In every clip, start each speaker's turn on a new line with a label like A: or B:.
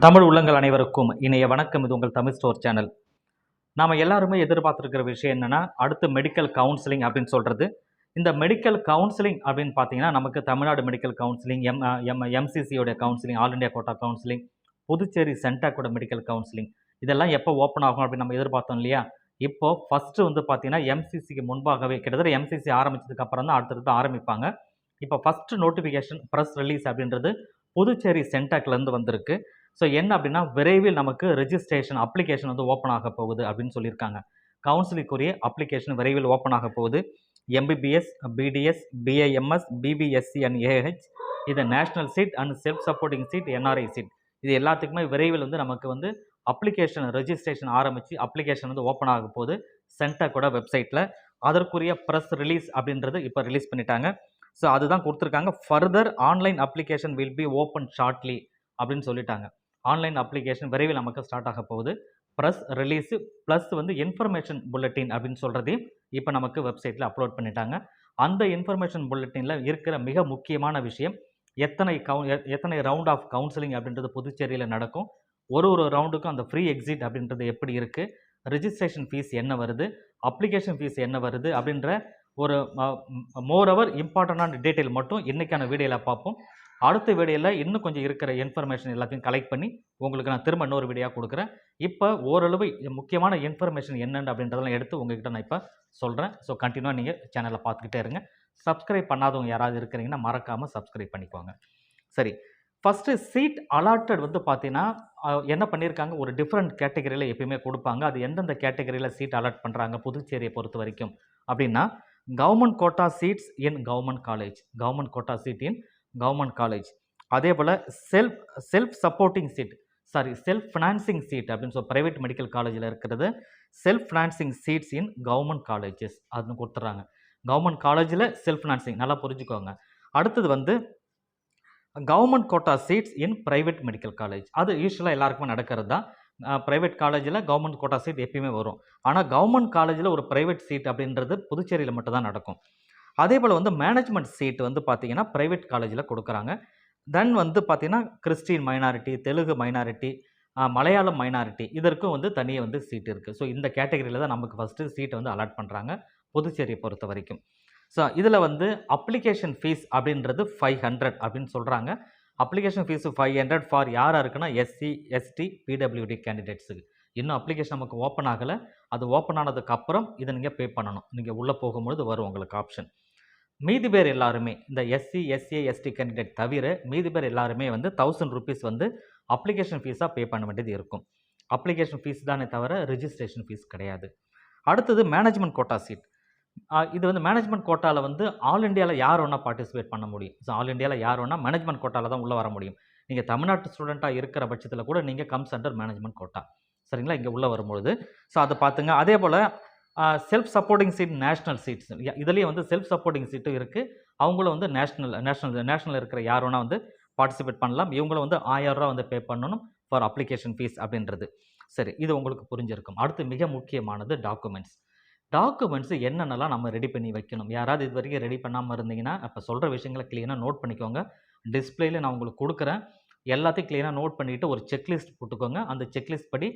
A: தமிழ் உள்ளங்கள் அனைவருக்கும் இணைய வணக்கம். இது உங்கள் தமிழ் ஸ்டோர் சேனல். நாம் எல்லாருமே எதிர்பார்த்துருக்கிற விஷயம் என்னென்னா, அடுத்து மெடிக்கல் கவுன்சிலிங் அப்படின்னு சொல்கிறது. இந்த மெடிக்கல் கவுன்சிலிங் அப்படின்னு பார்த்தீங்கன்னா, நமக்கு தமிழ்நாடு மெடிக்கல் கவுன்சிலிங், எம்சிசியோடைய counselling, all India quota counselling, Puducherry சென்டாக்கோட மெடிக்கல் கவுன்சிலிங், இதெல்லாம் எப்போ ஓப்பன் ஆகும் அப்படின்னு நம்ம எதிர்பார்த்தோம் இல்லையா? இப்போ ஃபஸ்ட்டு வந்து பார்த்தீங்கன்னா, எம்சிசிக்கு முன்பாகவே கிட்டத்தட்ட எம்சிசி ஆரம்பித்ததுக்கு அப்புறம் தான் அடுத்தடுத்து ஆரம்பிப்பாங்க. இப்போ ஃபஸ்ட்டு நோட்டிஃபிகேஷன் ப்ரெஸ் ரிலீஸ் அப்படின்றது புதுச்சேரி சென்டாக்லேருந்து வந்திருக்கு. ஸோ என்ன அப்படின்னா, விரைவில் நமக்கு ரெஜிஸ்ட்ரேஷன் அப்ளிகேஷன் வந்து ஓப்பன் ஆக போகுது அப்படின்னு சொல்லியிருக்காங்க. கவுன்சிலிங்குரிய அப்ளிகேஷன் விரைவில் ஓப்பன் ஆக போகுது. MBBS, BDS, BIMS, BPSC and AH, இது national seat and self supporting seat, NRI seat, இது எல்லாத்துக்குமே விரைவில் வந்து நமக்கு வந்து அப்ளிகேஷன் ரெஜிஸ்ட்ரேஷன் ஆரம்பித்து அப்ளிகேஷன் வந்து ஓப்பன் ஆக போகுது சென்டாக்கோட வெப்சைட்டில். அதற்குரிய ப்ரெஸ் ரிலீஸ் அப்படின்றது இப்போ ரிலீஸ் பண்ணிட்டாங்க. ஸோ அதுதான் கொடுத்துருக்காங்க. Further online application will be open shortly அப்படின்னு சொல்லிட்டாங்க. ஆன்லைன் அப்ளிகேஷன் விரைவில் நமக்கு ஸ்டார்ட் ஆக போகுது. ப்ரெஸ் ரிலீஸு ப்ளஸ் வந்து இன்ஃபர்மேஷன் புல்லட்டின் அப்படின்னு சொல்கிறதையும் இப்போ நமக்கு வெப்சைட்டில் அப்லோட் பண்ணிட்டாங்க. அந்த இன்ஃபர்மேஷன் புல்லட்டினில் இருக்கிற மிக முக்கியமான விஷயம், எத்தனை ரவுண்ட் ஆஃப் கவுன்சிலிங் அப்படின்றது புதுச்சேரியில் நடக்கும், ஒரு ரவுண்டுக்கும் அந்த ஃப்ரீ எக்ஸிட் அப்படின்றது எப்படி இருக்குது, ரிஜிஸ்ட்ரேஷன் ஃபீஸ் என்ன வருது, அப்ளிகேஷன் ஃபீஸ் என்ன வருது அப்படின்ற ஒரு மோரோவர் இம்பார்ட்டண்டான டீட்டெயில் மட்டும் இன்றைக்கான வீடியோவில் பார்ப்போம். அடுத்த வீடியோவில் இன்னும் கொஞ்சம் இருக்கிற இன்ஃபர்மேஷன் எல்லாத்தையும் கலெக்ட் பண்ணி உங்களுக்கு நான் திரும்ப இன்னொரு வீடியோ கொடுக்குறேன். இப்போ ஓரளவு முக்கியமான இன்ஃபர்மேஷன் என்னென்னு அப்படின்றதெல்லாம் எடுத்து உங்ககிட்ட நான் இப்போ சொல்கிறேன். ஸோ கண்டினியூவாக நீங்கள் சேனலை பார்த்துக்கிட்டே இருங்க. சப்ஸ்கிரைப் பண்ணாதவங்க யாராவது இருக்கிறீங்கன்னா மறக்காமல் சப்ஸ்கிரைப் பண்ணிக்கோங்க. சரி, ஃபஸ்ட்டு சீட் அலாட்டட் வந்து பார்த்தீங்கன்னா என்ன பண்ணியிருக்காங்க, ஒரு டிஃப்ரெண்ட் கேட்டகரியில் எப்பயுமே கொடுப்பாங்க. அது எந்தெந்த கேட்டகரியில் சீட் அலாட் பண்ணுறாங்க புதுச்சேரியை பொறுத்த வரைக்கும் அப்படின்னா, government quota seats in government college, government quota seat in government college. அதே போல் self supporting seat, self financing seat அப்படின்னு சொல்லி ப்ரைவேட் மெடிக்கல் காலேஜில் இருக்கிறது self financing seats in government colleges அதுன்னு கொடுத்துட்றாங்க. கவர்மெண்ட் காலேஜில் செல்ஃப் ஃபினான்சிங் நல்லா புரிஞ்சுக்கோங்க. அடுத்தது வந்து government quota seats in private medical college, அது யூஸ்வலாக எல்லாருக்குமே நடக்கிறது தான். ப்ரைவேட் காலேஜில் கவர்மெண்ட் கோட்டா சீட் எப்பயுமே வரும். ஆனால் கவர்மெண்ட் காலேஜில் ஒரு ப்ரைவேட் சீட் அப்படின்றது புதுச்சேரியில் மட்டும் தான் நடக்கும். அதே போல் வந்து மேனேஜ்மெண்ட் சீட் வந்து பார்த்திங்கன்னா ப்ரைவேட் காலேஜில் கொடுக்குறாங்க. தென் வந்து பார்த்திங்கன்னா Christian minority, Telugu minority, Malayalam minority, இதற்கும் வந்து தனியாக வந்து சீட் இருக்குது. ஸோ இந்த கேட்டகரியில் தான் நமக்கு ஃபஸ்ட்டு சீட்டை வந்து அலாட் பண்ணுறாங்க புதுச்சேரியை பொறுத்த வரைக்கும். ஸோ இதில் வந்து அப்ளிகேஷன் ஃபீஸ் அப்படின்றது 500 அப்படின்னு சொல்கிறாங்க. அப்ளிகேஷன் ஃபீஸு 500 ஃபார் யாராக இருக்குன்னா எஸ்சி, எஸ்டி, பிடபிள்யூடி கேண்டிடேட்ஸுக்கு. இன்னும் அப்ளிகேஷன் நமக்கு ஓப்பன் ஆகலை. அது ஓப்பன் ஆனதுக்கப்புறம் இதை நீங்கள் பே பண்ணணும். நீங்கள் உள்ளே போகும்பொழுது வரும் உங்களுக்கு ஆப்ஷன். மீதி பேர் எல்லாருமே இந்த எஸ்சி, எஸ்ஏ, எஸ்டி கேண்டிடேட் தவிர மீதி பேர் எல்லாருமே வந்து 1000 ரூபீஸ் வந்து அப்ளிகேஷன் ஃபீஸாக பே பண்ண வேண்டியது இருக்கும். அப்ளிகேஷன் ஃபீஸ் தானே தவிர ரிஜிஸ்ட்ரேஷன் ஃபீஸ் கிடையாது. அடுத்தது மேனேஜ்மெண்ட் கோட்டா சீட். இது வந்து மேனேஜ்மெண்ட் கோட்டாவில் வந்து ஆல் இண்டியாவில் யார் வேணால் பார்ட்டிசிபேட் பண்ண முடியும். ஸோ ஆல் இண்டியாவில் யார் வேணால் மேனேஜ்மெண்ட் கோட்டாவில் தான் உள்ளே வர முடியும். நீங்கள் தமிழ்நாட்டு ஸ்டூடெண்ட்டாக இருக்கிற பட்சத்தில் கூட நீங்கள் கம்ஸ் அண்டர் மேனேஜ்மெண்ட் கோட்டா, சரிங்களா, இங்கே உள்ளே வரும்பொழுது. ஸோ அதை பார்த்துங்க. அதே போல் self supporting seat, national seats, இதுலேயே வந்து செல்ஃப் சப்போர்ட்டிங் சீட்டும் இருக்குது. அவங்களும் வந்து நேஷ்னல் இருக்கிற யார் வேணால் வந்து பார்ட்டிசிபேட் பண்ணலாம். இவங்களும் வந்து 1000 ரூபா வந்து பே பண்ணணும் ஃபார் அப்ளிகேஷன் ஃபீஸ் அப்படின்றது. சரி, இது உங்களுக்கு புரிஞ்சிருக்கும். அடுத்து மிக முக்கியமானது டாக்குமெண்ட்ஸ் என்னென்னலாம் நம்ம ரெடி பண்ணி வைக்கணும். யாராவது இது வரைக்கும் ரெடி பண்ணாமல் இருந்தீங்கன்னா அப்போ சொல்கிற விஷயங்களை க்ளீனாக நோட் பண்ணிக்கோங்க. டிஸ்பிளேயில் நான் உங்களுக்கு கொடுக்குறேன். எல்லாத்தையும் க்ளீனாக நோட் பண்ணிவிட்டு ஒரு செக்லிஸ்ட் போட்டுக்கோங்க. அந்த செக்லிஸ்ட் படி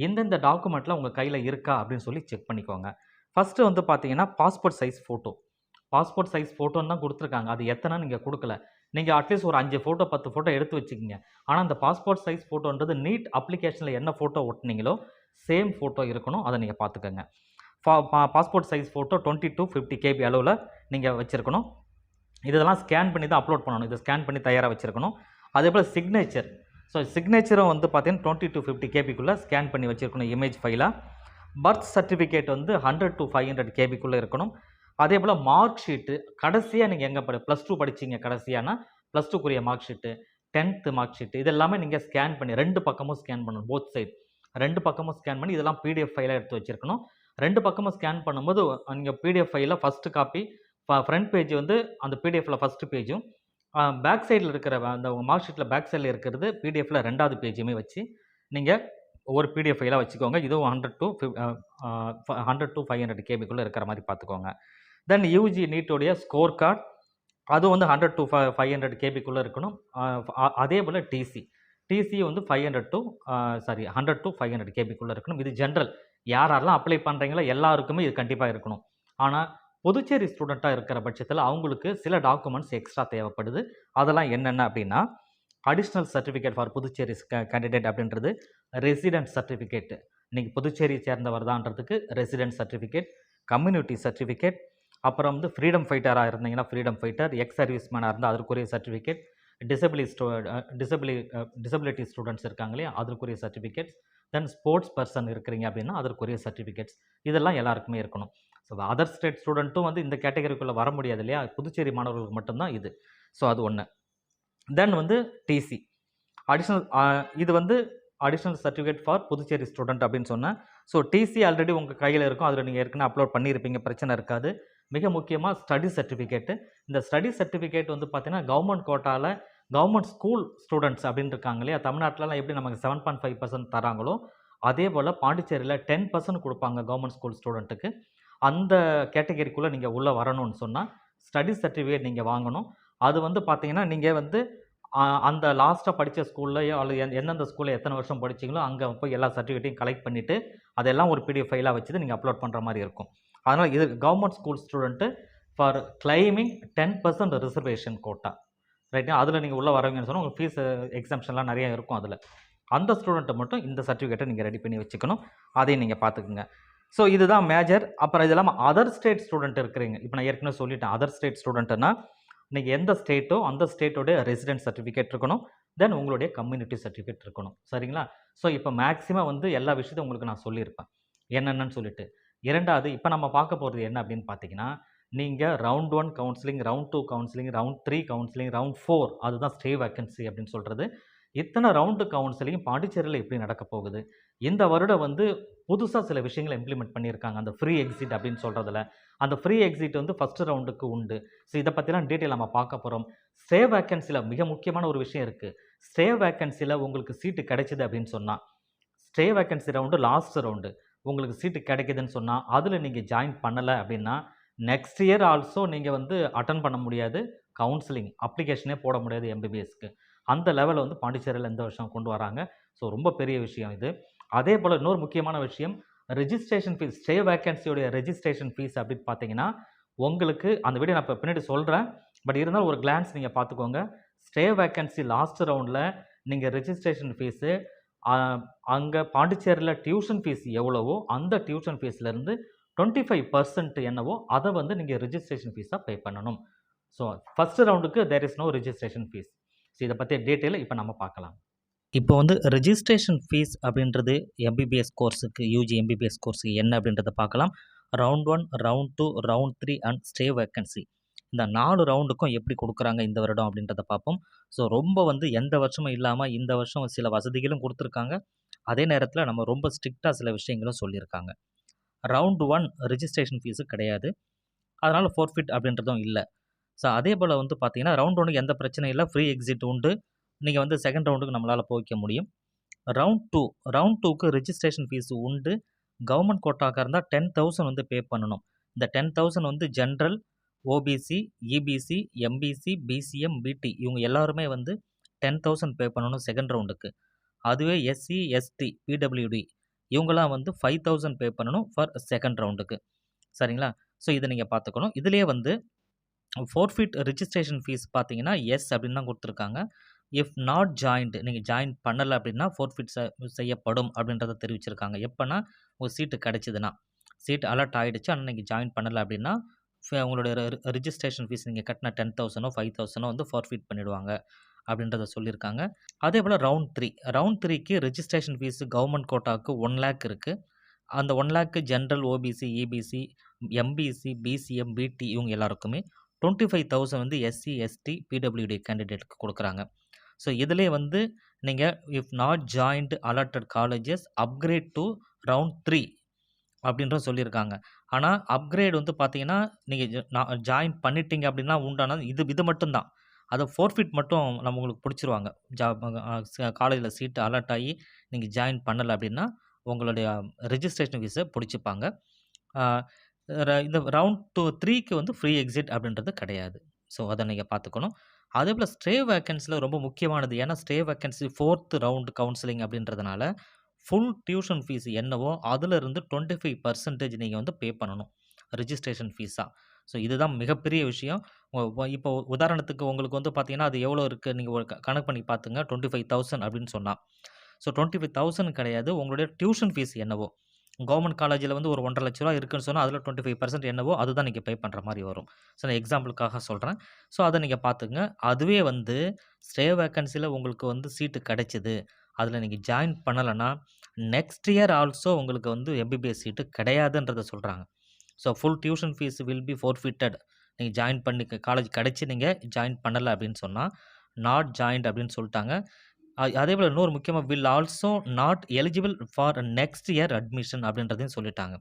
A: எந்தெந்த டாக்குமெண்ட்லாம் உங்கள் கையில் இருக்கா அப்படின்னு சொல்லி செக் பண்ணிக்கோங்க. ஃபஸ்ட்டு வந்து பார்த்தீங்கன்னா பாஸ்போர்ட் சைஸ் ஃபோட்டோன்னு தான் கொடுத்துருக்காங்க. அது எத்தனை நீங்கள் கொடுக்கல. நீங்கள் அட்லீஸ்ட் ஒரு 5 ஃபோட்டோ 10 ஃபோட்டோ எடுத்து வச்சுக்கிங்க. ஆனால் அந்த பாஸ்போர்ட் சைஸ் ஃபோட்டோன்றது நீட் அப்ளிகேஷனில் என்ன ஃபோட்டோ ஒட்டினீங்களோ சேம் ஃபோட்டோ இருக்கணும். அதை நீங்கள் பார்த்துக்கோங்க. Passport size photo 20 to 50 KB அளவில் நீங்கள் வச்சுருக்கணும். இதெல்லாம் ஸ்கேன் பண்ணி தான் அப்லோட் பண்ணணும். இதை ஸ்கேன் பண்ணி தயாராக வச்சுருக்கணும். அதே போல் சிக்னேச்சர், ஸோ சிக்னேச்சரும் வந்து பார்த்தீங்கன்னா 20 to 50 KBக்குள்ளே ஸ்கேன் பண்ணி வச்சுருக்கணும் இமேஜ் ஃபைலாக. பர்த் சர்டிஃபிகேட் வந்து 100 to 500 KBக்குள்ளே இருக்கணும். அதே போல் மார்க் ஷீட்டு, கடைசியாக நீங்கள் எங்கே +2 படிச்சிங்க கடைசியானா +2க்குரிய mark sheet, 10th mark sheet, இது எல்லாமே நீங்கள் ஸ்கேன் பண்ணி 2 பக்கமும் ஸ்கேன் பண்ணணும். போத் சைட் 2 பக்கமும் ஸ்கேன் பண்ணி இதெல்லாம் PDF ஃபைலாக எடுத்து வச்சுருக்கணும். 2 பக்கமும் ஸ்கேன் பண்ணும்போது நீங்கள் PDF ஃபைலில் ஃபஸ்ட்டு காப்பி, ஃப்ரண்ட் பேஜ் வந்து அந்த PDFயில் ஃபஸ்ட்டு பேஜும், பேக் சைடில் இருக்கிற அந்த மார்க் ஷீட்டில் பேக் சைடில் இருக்கிறது PDFயில் 2வது பேஜுமே வச்சு நீங்கள் ஒவ்வொரு PDF ஃபைலாக வச்சுக்கோங்க. இதுவும் 100 to 500 KBக்குள்ளே இருக்கிற மாதிரி பார்த்துக்கோங்க. தென் யூஜி நீட்டோடைய ஸ்கோர் கார்டு, அதுவும் வந்து 100 to 500 KBக்குள்ளே இருக்கணும். அதே போல் டிசி, டிசி வந்து 500 டு 100 டு 500 கேபிக்குள்ளே இருக்கணும். இது ஜென்ரல். யாரெல்லாம் அப்ளை பண்ணுறீங்களோ எல்லாருக்குமே இது கண்டிப்பாக இருக்கணும். ஆனால் புதுச்சேரி ஸ்டூடெண்ட்டாக இருக்கிற பட்சத்தில் அவங்களுக்கு சில டாக்குமெண்ட்ஸ் எக்ஸ்ட்ரா தேவைப்படுது. அதெல்லாம் என்னென்ன அப்படின்னா, additional certificate for Puducherry candidate அப்படின்றது ரெசிடென்ட் சர்டிஃபிகேட். நீங்கள் புதுச்சேரியை சேர்ந்தவர் தான்றதுக்கு ரெசிடென்ட் சர்டிஃபிகேட், கம்யூனிட்டி சர்டிஃபிகேட், அப்புறம் வந்து ஃப்ரீடம் ஃபைட்டராக இருந்தீங்கன்னா ஃப்ரீடம் ஃபைட்டர், எக்ஸ் சர்வீஸ் மேனாக இருந்தால் அதற்குரிய சர்டிஃபிகேட், டிசபிலிட்டி ஸ்டூடெண்ட்ஸ் இருக்காங்க இல்லையா, அதற்குரிய சர்டிஃபிகேட்ஸ், தென் ஸ்போர்ட்ஸ் பர்சன் இருக்கிறீங்க அப்படின்னா அதற்குரிய சர்டிஃபிகேட்ஸ், இதெல்லாம் எல்லாருக்குமே இருக்கணும். ஸோ அதர் ஸ்டேட் ஸ்டூடெண்ட்டும் வந்து இந்த கேட்டகரிக்குள்ளே வர முடியாது இல்லையா, புதுச்சேரி மாணவர்களுக்கு மட்டும்தான் இது. ஸோ அது ஒன்று. தென் வந்து டிசி அடிஷ்னல், இது வந்து additional certificate for Puducherry student அப்படின்னு சொன்னேன். ஸோ டிசி ஆல்ரெடி உங்கள் கையில் இருக்கும், அதில் நீங்கள் ஏற்கனவே அப்லோட் பண்ணியிருப்பீங்க, பிரச்சனை இருக்காது. மிக முக்கியமாக ஸ்டடி சர்டிஃபிகேட்டு. இந்த ஸ்டடி சர்டிஃபிகேட் வந்து பார்த்தீங்கன்னா கவர்மெண்ட் கோட்டாவில் கவர்மெண்ட் ஸ்கூல் ஸ்டூடெண்ட்ஸ் அப்படின்னு இருக்காங்க இல்லையா, தமிழ்நாட்டிலலாம் எப்படி நமக்கு 7.5% தராங்களோ அதே போல் பாண்டிச்சேரியில் 10% கொடுப்பாங்க கவர்மெண்ட் ஸ்கூல் ஸ்டூடெண்ட்டுக்கு. அந்த கேட்டகரிக்குள்ளே நீங்கள் உள்ளே வரணும்னு சொன்னால் ஸ்டடி சர்டிஃபிகேட் நீங்கள் வாங்கணும். அது வந்து பார்த்தீங்கன்னா நீங்கள் வந்து அந்த லாஸ்ட்டாக படித்த ஸ்கூல்லையோ அல்லது எந்தெந்த ஸ்கூலில் எத்தனை வருஷம் படிச்சிங்களோ அங்கே போய் எல்லா சர்டிஃபிகேட்டையும் கலெக்ட் பண்ணிவிட்டு அதெல்லாம் ஒரு பிடிஎஃப் ஃபைலாக வச்சுட்டு நீங்கள் அப்லோட் பண்ணுற மாதிரி இருக்கும். அதனால் இது government school student for claiming 10% reservation quota, ரைட்டா. அதில் நீங்கள் உள்ளே வரவங்கன்னு சொன்னால் உங்கள் ஃபீஸ் எக்ஸாம்ஷன்லாம் நிறையா இருக்கும். அதில் அந்த ஸ்டூடெண்ட்டை மட்டும் இந்த சர்டிஃபிகேட்டை நீங்கள் ரெடி பண்ணி வச்சுக்கணும். அதையும் நீங்கள் பார்த்துக்குங்க. ஸோ இதுதான் மேஜர். அப்புறம் இது இல்லாமல் அதர் ஸ்டேட் ஸ்டூடெண்ட் இருக்கிறீங்க. இப்போ நான் ஏற்கனவே சொல்லிட்டேன், அதர் ஸ்டேட் ஸ்டூடெண்ட்டுன்னா நீங்கள் எந்த ஸ்டேட்டோ அந்த ஸ்டேட்டோடைய ரெசிடென்ட் சர்டிஃபிகேட் இருக்கணும், தென் உங்களுடைய கம்யூனிட்டி சர்டிஃபிகேட் இருக்கணும், சரிங்களா. ஸோ இப்போ மேக்ஸிமம் வந்து எல்லா விஷயத்தையும் உங்களுக்கு நான் சொல்லியிருப்பேன் என்னென்னு சொல்லிட்டு. இரண்டாவது இப்போ நம்ம பார்க்க போகிறது என்ன அப்படின்னு பார்த்தீங்கன்னா, நீங்கள் round 1 counselling, round 2 counselling, round 3 counselling, round 4 அதுதான் ஸ்டே வேக்கன்சி அப்படின்னு சொல்கிறது. இத்தனை ரவுண்டு கவுன்சிலிங் பாண்டிச்சேரியில் எப்படி நடக்க போகுது, இந்த வருடம் வந்து புதுசாக சில விஷயங்களை இம்ப்ளிமெண்ட் பண்ணியிருக்காங்க. அந்த ஃப்ரீ எக்ஸிட் அப்படின்னு சொல்கிறதுல அந்த ஃப்ரீ எக்ஸிட் வந்து ஃபஸ்ட்டு ரவுண்டுக்கு உண்டு. ஸோ இதை பற்றிலாம் டீட்டெயில் நம்ம பார்க்க போகிறோம். ஸ்டே வேக்கன்சியில் மிக முக்கியமான ஒரு விஷயம் இருக்குது. ஸ்டே வேக்கன்சியில் உங்களுக்கு சீட்டு கிடைச்சிது அப்படின்னு சொன்னால், stay vacancy round last round உங்களுக்கு சீட்டு கிடைக்குதுன்னு சொன்னால் அதில் நீங்கள் ஜாயின் பண்ணலை அப்படின்னா நெக்ஸ்ட் இயர் ஆல்சோ நீங்கள் வந்து அட்டன் பண்ண முடியாது, கவுன்சிலிங் அப்ளிகேஷனே போட முடியாது எம்பிபிஎஸ்க்கு. அந்த லெவலில் வந்து பாண்டிச்சேரியில் இந்த வருஷம் கொண்டு வராங்க. ஸோ ரொம்ப பெரிய விஷயம் இது. அதே போல் இன்னொரு முக்கியமான விஷயம், ரெஜிஸ்ட்ரேஷன் ஃபீஸ், ஸ்டே வேக்கன்சியோடைய ரெஜிஸ்ட்ரேஷன் ஃபீஸ் அப்படின்னு பார்த்தீங்கன்னா உங்களுக்கு அந்த வீடியோ நான் இப்போ பின்னாடி சொல்கிறேன், பட் இருந்தாலும் ஒரு கிளான்ஸ் நீங்கள் பார்த்துக்கோங்க. ஸ்டே வேக்கன்சி லாஸ்ட் ரவுண்டில் நீங்கள் ரெஜிஸ்ட்ரேஷன் ஃபீஸு அங்கே பாண்டிச்சேரியில் டியூஷன் ஃபீஸ் எவ்வளவோ அந்த டியூஷன் ஃபீஸ்லேருந்து 25% என்னவோ அதை வந்து நீங்கள் ரெஜிஸ்ட்ரேஷன் ஃபீஸாக பே பண்ணணும். ஸோ ஃபஸ்ட்டு ரவுண்டுக்கு there is no registration fees. So இதை பற்றி டீட்டெயிலை இப்போ நம்ம பார்க்கலாம். இப்போ வந்து ரெஜிஸ்ட்ரேஷன் ஃபீஸ் அப்படின்றது எம்பிபிஎஸ் கோர்ஸுக்கு, யூஜி எம்பிபிஎஸ் கோர்ஸுக்கு என்ன அப்படின்றத பார்க்கலாம். Round 1, round 2, round 3 and stay vacancy, இந்த 4 ரவுண்டுக்கும் எப்படி கொடுக்குறாங்க இந்த வருடம் அப்படின்றத பார்ப்போம். ஸோ ரொம்ப வந்து எந்த வருஷமும் இல்லாமல் இந்த வருஷம் சில வசதிகளும் கொடுத்துருக்காங்க, அதே நேரத்தில் நம்ம ரொம்ப ஸ்ட்ரிக்டாக சில விஷயங்களும் சொல்லியிருக்காங்க. ரவுண்ட் 1 ரெஜிஸ்ட்ரேஷன் ஃபீஸு கிடையாது, அதனால் ஃபோர்ஃபிட் அப்படின்றதும் இல்லை. ஸோ அதே போல் வந்து பார்த்தீங்கன்னா ரவுண்ட் 1க்கு எந்த பிரச்சனையும் இல்லை, ஃப்ரீ எக்ஸிட் உண்டு. நீங்கள் வந்து செகண்ட் ரவுண்டுக்கு நம்மளால் போய்க்க முடியும். ரவுண்ட் 2க்கு ரெஜிஸ்ட்ரேஷன் ஃபீஸ் உண்டு. கவர்மெண்ட் கோட்டாக்காக இருந்தால் 10,000 வந்து பே பண்ணணும். இந்த 10,000 வந்து general, OBC, EBC, MBC, BCM, BT இவங்க எல்லாருமே வந்து 10,000 பே பண்ணணும் செகண்ட் ரவுண்டுக்கு. அதுவே எஸ்சி, எஸ்டி, பிடபிள்யூடி இவங்களாம் வந்து 5,000 பே பண்ணணும் ஃபார் செகண்ட் ரவுண்டுக்கு, சரிங்களா. ஸோ இதை நீங்கள் பார்த்துக்கணும். இதிலே வந்து ஃபோர்ஃபிட் ரெஜிஸ்ட்ரேஷன் ஃபீஸ் பார்த்தீங்கன்னா எஸ் அப்படின்னு தான் கொடுத்துருக்காங்க. இஃப் நாட் ஜாயின்டு, நீங்கள் ஜாயின் பண்ணலை அப்படின்னா ஃபோர்ஃபிட் செய்யப்படும் அப்படின்றத தெரிவிச்சிருக்காங்க. எப்போனா ஒரு சீட்டு கிடச்சிதுன்னா, சீட் அலர்ட் ஆகிடுச்சு ஆனால் நீங்கள் ஜாயின் பண்ணலை அப்படின்னா உங்களுடைய ரெஜிஸ்ட்ரேஷன் ஃபீஸ் நீங்கள் கட்டின 10,000 5,000 வந்து ஃபோர்ஃபிட் பண்ணிவிடுவாங்க அப்படின்றத சொல்லியிருக்காங்க. அதே போல் ரவுண்ட் 3க்கு ரெஜிஸ்ட்ரேஷன் ஃபீஸு கவர்மெண்ட் கோட்டாவுக்கு 1 lakh இருக்குது. அந்த 1 lakh general, OBC, EBC, MBC, BCM, BT இவங்க எல்லாருக்குமே 25,000 வந்து எஸ்சி, எஸ்டி, பிடபிள்யூடி கேண்டிடேட்டுக்கு கொடுக்குறாங்க. ஸோ இதிலே வந்து நீங்கள் if not joined allotted colleges upgrade to round 3 அப்படின்ற சொல்லியிருக்காங்க. ஆனால் அப்கிரேட் வந்து பார்த்தீங்கன்னா நீங்கள் ஜாயின் பண்ணிட்டீங்க அப்படின்னா உண்டான இது மட்டும்தான். அதை ஃபோர்ஃபிட் மட்டும் நம்ம உங்களுக்கு பிடிச்சிருவாங்க. காலேஜில் சீட்டு அலாட் ஆகி நீங்கள் ஜாயின் பண்ணலை அப்படின்னா உங்களுடைய ரெஜிஸ்ட்ரேஷன் ஃபீஸை பிடிச்சிப்பாங்க. இந்த ரவுண்ட் 3க்கு வந்து ஃப்ரீ எக்ஸிட் அப்படின்றது கிடையாது. ஸோ அதை நீங்கள் பார்த்துக்கணும். அதேபோல் ஸ்டே வேக்கன்சியில் ரொம்ப முக்கியமானது. ஏன்னா ஸ்டே வேக்கன்சி 4த் ரவுண்ட் கவுன்சிலிங் அப்படின்றதுனால, ஃபுல் டியூஷன் ஃபீஸ் என்னவோ அதிலிருந்து 25% நீங்க வந்து பே பண்ணணும். ரிஜிஸ்ட்ரேஷன் ஃபீஸா. ஸோ இதுதான் மிகப்பெரிய விஷயம். இப்போ உதாரணத்துக்கு உங்களுக்கு வந்து பார்த்தீங்கன்னா, அது எவ்வளோ இருக்கு நீங்க ஒரு கணக்கு பண்ணி பார்த்துங்க. 25,000 அப்படின்னு சொன்னா. ஸோ 25,000 கிடையாது. உங்களுடைய டியூஷன் ஃபீஸ் என்னவோ, கவர்மெண்ட் காலேஜில வந்து ஒரு ரூ. 1,50,000 இருக்குன்னு சொன்னா, அதில 25% என்னவோ அதுதான் நீங்க பே பண்ற மாரி வரும். ஸோ நான் எக்ஸாம்பிளுக்காக சொல்றேன். ஸோ அத நீங்க பார்த்துக்கங்க. அதுவே வந்து ஸ்டே வேக்கன்சில உங்களுக்கு வந்து சீட்டு கிடைச்சது. அதில நீங்க ஜாயின் பண்ணலன்னா, நெக்ஸ்ட் இயர் ஆல்சோ உங்களுக்கு வந்து எம்பிபிஎஸ் சீட்டு கிடையாதுன்றத சொல்றாங்க. So full tuition fees will be ஃபோர்ஃபிட்டட். நீங்க ஜாயின் பண்ணி காலேஜ் கிடைச்சு நீங்க ஜாயின் பண்ணல அப்படின்னு சொன்னா, நாட் ஜாயின்ட் அப்படின்னு சொல்ட்டாங்க. அதேபோல இன்னொரு முக்கியமா will also not eligible for next year admission அப்படின்றதையும் சொல்லிட்டாங்க.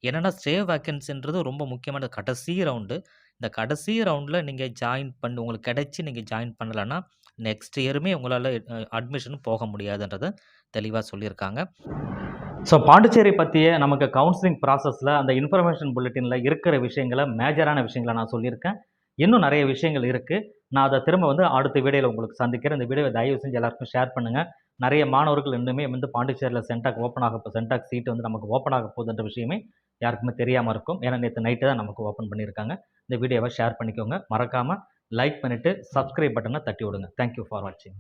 A: என்னன்னா ஸ்டே வேக்கன்சின்றது ரொம்ப முக்கியமான கடைசி ரவுண்டு. இந்த கடைசி ரவுண்ட்ல நீங்க ஜாயின் பண்ணி உங்களுக்கு கிடைச்சு நீங்க ஜாயின் பண்ணலன்னா, நெக்ஸ்ட் இயருமே உங்களால அட்மிஷன் போக முடியாதுன்றத தெளிவா சொல்லியிருக்காங்க. ஸோ பாண்டிச்சேரி பற்றிய நமக்கு கவுன்சிலிங் ப்ராசஸில் அந்த இன்ஃபர்மேஷன் புல்லட்டினில் இருக்கிற விஷயங்களை மேஜரான விஷயங்களை நான் சொல்லியிருக்கேன். இன்னும் நிறைய விஷயங்கள் இருக்குது. நான் அதை திரும்ப வந்து அடுத்த வீடியோவில் உங்களுக்கு சந்திக்கிறேன். இந்த வீடியோவை தயவு செஞ்சு எல்லாருக்கும் ஷேர் பண்ணுங்கள். நிறைய மாணவர்கள் இன்னுமே வந்து பாண்டிச்சேரியில் சென்டாக் ஓப்பன் ஆக சென்டாக் சீட்டு வந்து நமக்கு ஓப்பன் ஆக போகுதுன்ற விஷயமே யாருக்குமே தெரியாமல் இருக்கும். ஏன்னா நேற்று நைட்டு தான் நமக்கு ஓப்பன் பண்ணியிருக்காங்க. இந்த வீடியோவை ஷேர் பண்ணிக்கோங்க. மறக்காமல் லைக் பண்ணிவிட்டு சப்ஸ்கிரைப் பட்டனை தட்டி விடுங்க. தேங்க்யூ ஃபார் வாட்சிங்.